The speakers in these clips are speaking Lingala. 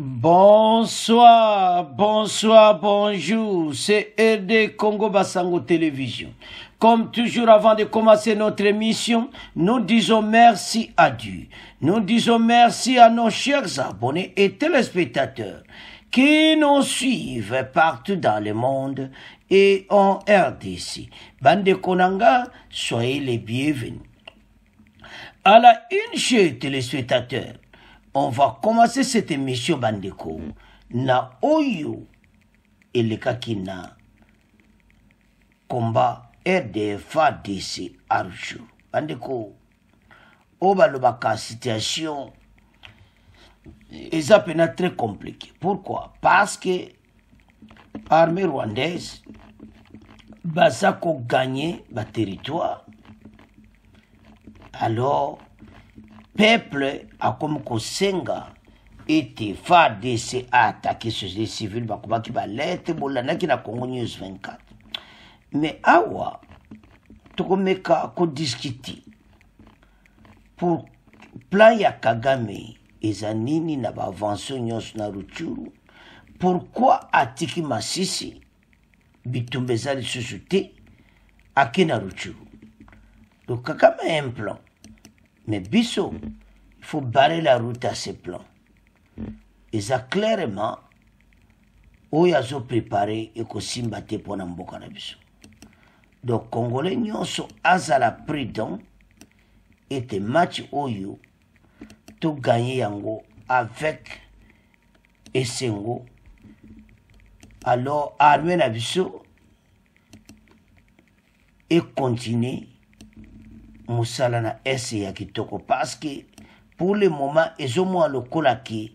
Bonsoir, bonsoir, bonjour, c'est RD Congo Bassango Télévision. Comme toujours, avant de commencer notre émission, nous disons merci à Dieu. Nous disons merci à nos chers abonnés et téléspectateurs qui nous suivent partout dans le monde et en RDC. Bande Konanga, soyez les bienvenus. À la une, chers téléspectateurs, on va commencer cette émission Bandeko na oyo elekakina combat RDF ADC Arusha. Bandeko obalobaka situation est très compliquée. Pourquoi? Parce que l'armée rwandaise bazako gagner ba territoire. Alors peuple a comme Kosenga était FARDC a attaqué société civile bakubaki balete bolanaki na Congo News 24. Mais awa tokomeka ko discuter pour plan ya Kagame ezanini na ba avanso nyos na Rutshuru. Pourquoi atiki Masisi bitumbeza li société akina Rutshuru? Donc Kagame a un plan. Mais Bisso, il faut barrer la route à ces plans. Et ça clairement, Oyazo préparé et Kosimbate pour Namboka na Bisso. Donc Congolais nyonso azala prudent et te match Oyo to gagner yango avec Essengo. Alors armée na Bisso et continuer Moussala na ese ya kitoko parce que pour le moment ezomo lokola ki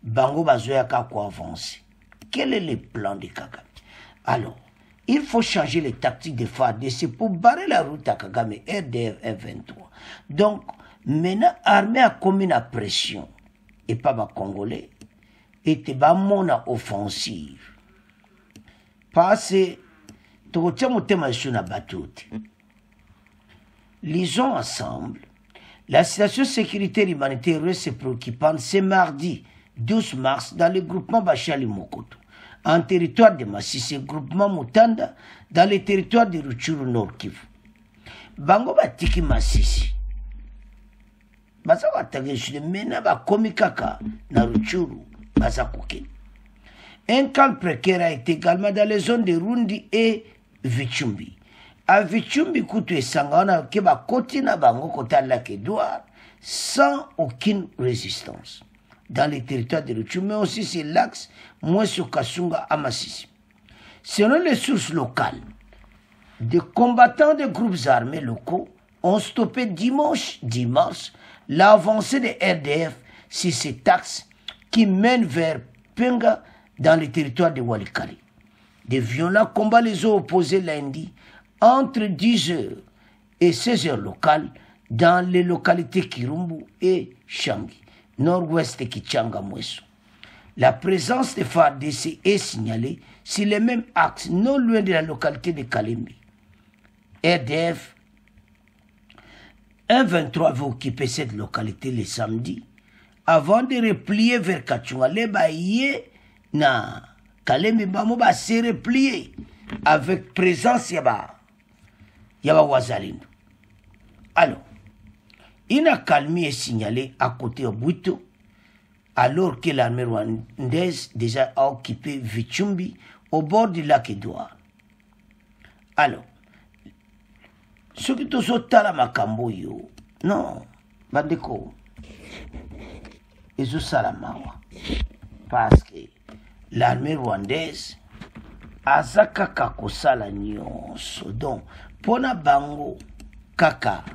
bango bazoya ka ko avancer. Quel est le plan de Kagame? Alors, il faut changer les tactiques de FARDC pour barrer la route à Kagame RDF 23. Donc, maintenant armée a commis la pression et pas ba congolais et te ba mona offensive. Parce to tia motema sur na batuti. Lisons ensemble. La situation sécuritaire humanitaire reste préoccupante ce mardi 12 mars dans le groupement Bachali Mokoto, en territoire de Masisi, groupement Mutanda, dans le territoire de Rutshuru Nord Kivu. Bango batiki Masisi. Baza watage sur mena ba komikaka na Rutshuru baza koke. Un camp précaire a été également dans les zones de Rundi et Vichumbi. A Vichumbi kutu esangana keba koti na bango kota lac Edouard sans aucune résistance. Dans les territoires de Rutshuru, mais aussi c'est l'axe moins sur Kasunga à Masisi. Selon les sources locales, des combattants de groupes armés locaux ont stoppé dimanche l'avancée des RDF sur cet axe qui mène vers Penga dans les territoires de Walikari. Des violents combats les ont opposés lundi entre 10h et 16h locales dans les localités Kirumbu et Changi, nord-ouest de Kichanga Mweso. La présence des FARDC est signalée sur les mêmes axes, non loin de la localité de Kalembi. RDF 1-23 avait occupé cette localité le samedi avant de replier vers Kachunga. Les baïés na Kalembi bamo ba se replier avec présence yaba Wazalindo. Alors, une accalmie est signalée à côté de Bouito, alors que l'armée rwandaise déjà a occupé Vichumbi au bord du lac Edouard. Alors, ce qui est sur la makambo yo, non, bandeko, ils salamawa, parce que l'armée rwandaise azaka kakosala nyonso. Donc, pona bango kaka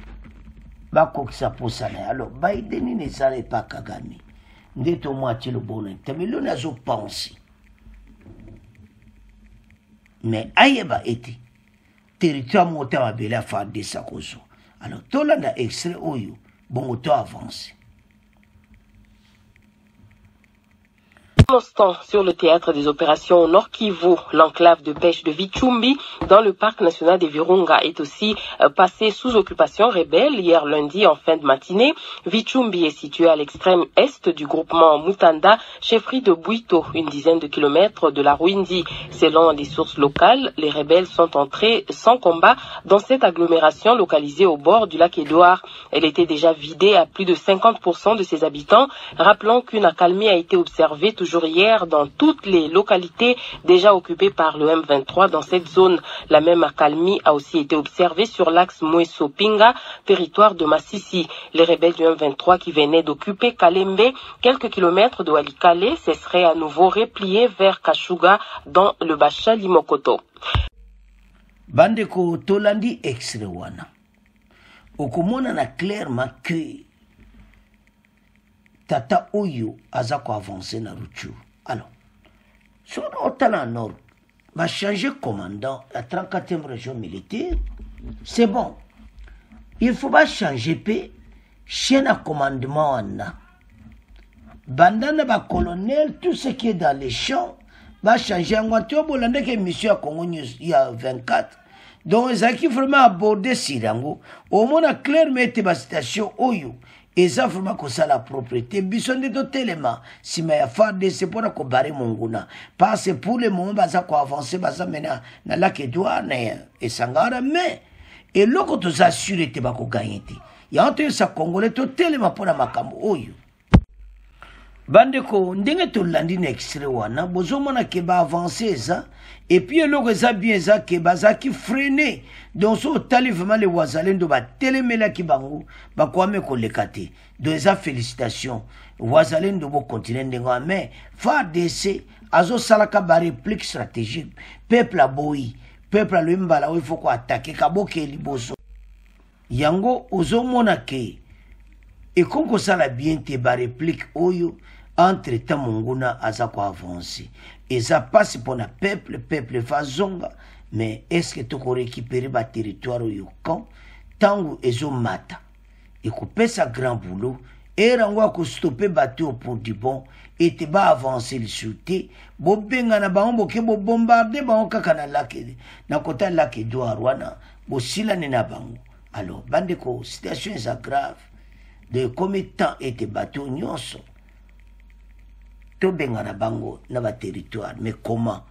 bakokisa posana. Alors Biden ne sale pas Kagame ndeto moitié le bonheur mais l'on a pensé mais ayeba été territoire monta mabela fa de sakoso. Alors tolanda extrait oyo bongo to avance. Instant sur le théâtre des opérations au Nord Kivu, l'enclave de pêche de Vichumbi dans le parc national des Virunga est aussi passé sous occupation rebelle hier lundi en fin de matinée. Vichumbi est situé à l'extrême est du groupement Mutanda, chefferie de Bwito, une dizaine de kilomètres de la Rwindi. Selon les sources locales, les rebelles sont entrés sans combat dans cette agglomération localisée au bord du lac Édouard. Elle était déjà vidée à plus de 50% de ses habitants, rappelant qu'une accalmie a été observée toujours hier dans toutes les localités déjà occupées par le M23 dans cette zone. La même accalmie a aussi été observée sur l'axe Mweso-Pinga, territoire de Massissi. Les rebelles du M23 qui venaient d'occuper Kalembe, quelques kilomètres de Walikale, se seraient à nouveau repliés vers Kashuga dans le Bachali Mokoto. Bandeko tolandi extrait wana. Okomona na clairement que Tata Oyo aza ko avancer na Ruchu. Alors, sur le nord, va changer commandant la 34e région militaire. C'est bon. Il faut pas changer paix. Chien à commandement en a. Bandana ba colonel, tout ce qui est dans les champs, va changer. En voiture, bon, l'année que monsieur a Congo il y a 24. Donc, ils ont vraiment abordé Sirango. Au moins, clairement, la station Oyo. Et ça, vraiment, que ça la propriété. Bison de totalement. Si mais à faire des c'est pour la barrer mon guna. Parce que pour le moment, ça quoi avancer, ça maintenant, na la que doit, et sangara, mais, et l'autre, tu s'assure, tu vas gagner. Il y a un truc, ça congolais, totalement pour la makambo, oyo. Bandeko, ndenge to landi na extrait wana, bozomona ke ba avancer ça, et puis l'autre, ça bien ça, ke baza qui freine. Donc, so tali vraiment les wazalendo ba telemela ki bango, ba kwame ko lekate. Donc, ça félicitations. Wazalendo bo continuer ndengo, mais, FARDC, azo salaka ba réplique stratégique. Peuple a boyi, peuple a le mbala, il faut ko attaquer, kaboke liboso. Yango, ozomona ke, et comme ça la bien te ba réplique oyo, entre temps monguna aza ko avancer. Et ça passe pour le peuple fa zonga, mais est-ce que tu peux récupérer le territoire au camp tango ezo mata et couper sa grand boulot et rangwa ko stopper bateau pour du bon et te ba avancer le sauter bo benga na bango ke bo bombarder bango kaka na lake na kota lake do arwana bo sila na bango. Alors bande ko situation est grave de combien de temps était bateau nyonso to benga na bango na ba territoire, mais comment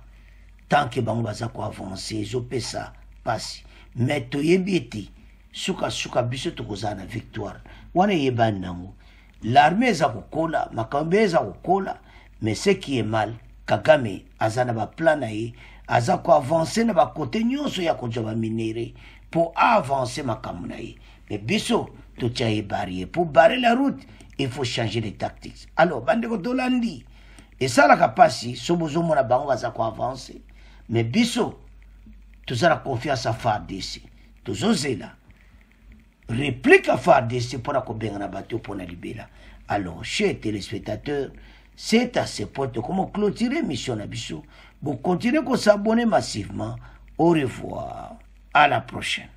tant que bango baza ko avancer zo pesa passe mais to yebiti suka biso to kozana victoire wana yebana nango l'armée za kokola makambe za kokola, mais ce qui est mal Kagame azana ba plan na ye aza ko avancer na ba côté nyonso ya ko joba minere pour avancer makambo na ye, mais biso to tia barrière pour barrer la route, il faut changer de tactiques. Alors bande ko tolandi et ça la capacité sobozo mona bango aza ko avancer, mais biso tous la confiance à FARDC tous osé là réplique à FARDC pour la kobenga na bateau pour na libéra. Alors chers téléspectateurs, c'est à ce point comment clôturer mission na biso. Vous continuez à s'abonner massivement. Au revoir, à la prochaine.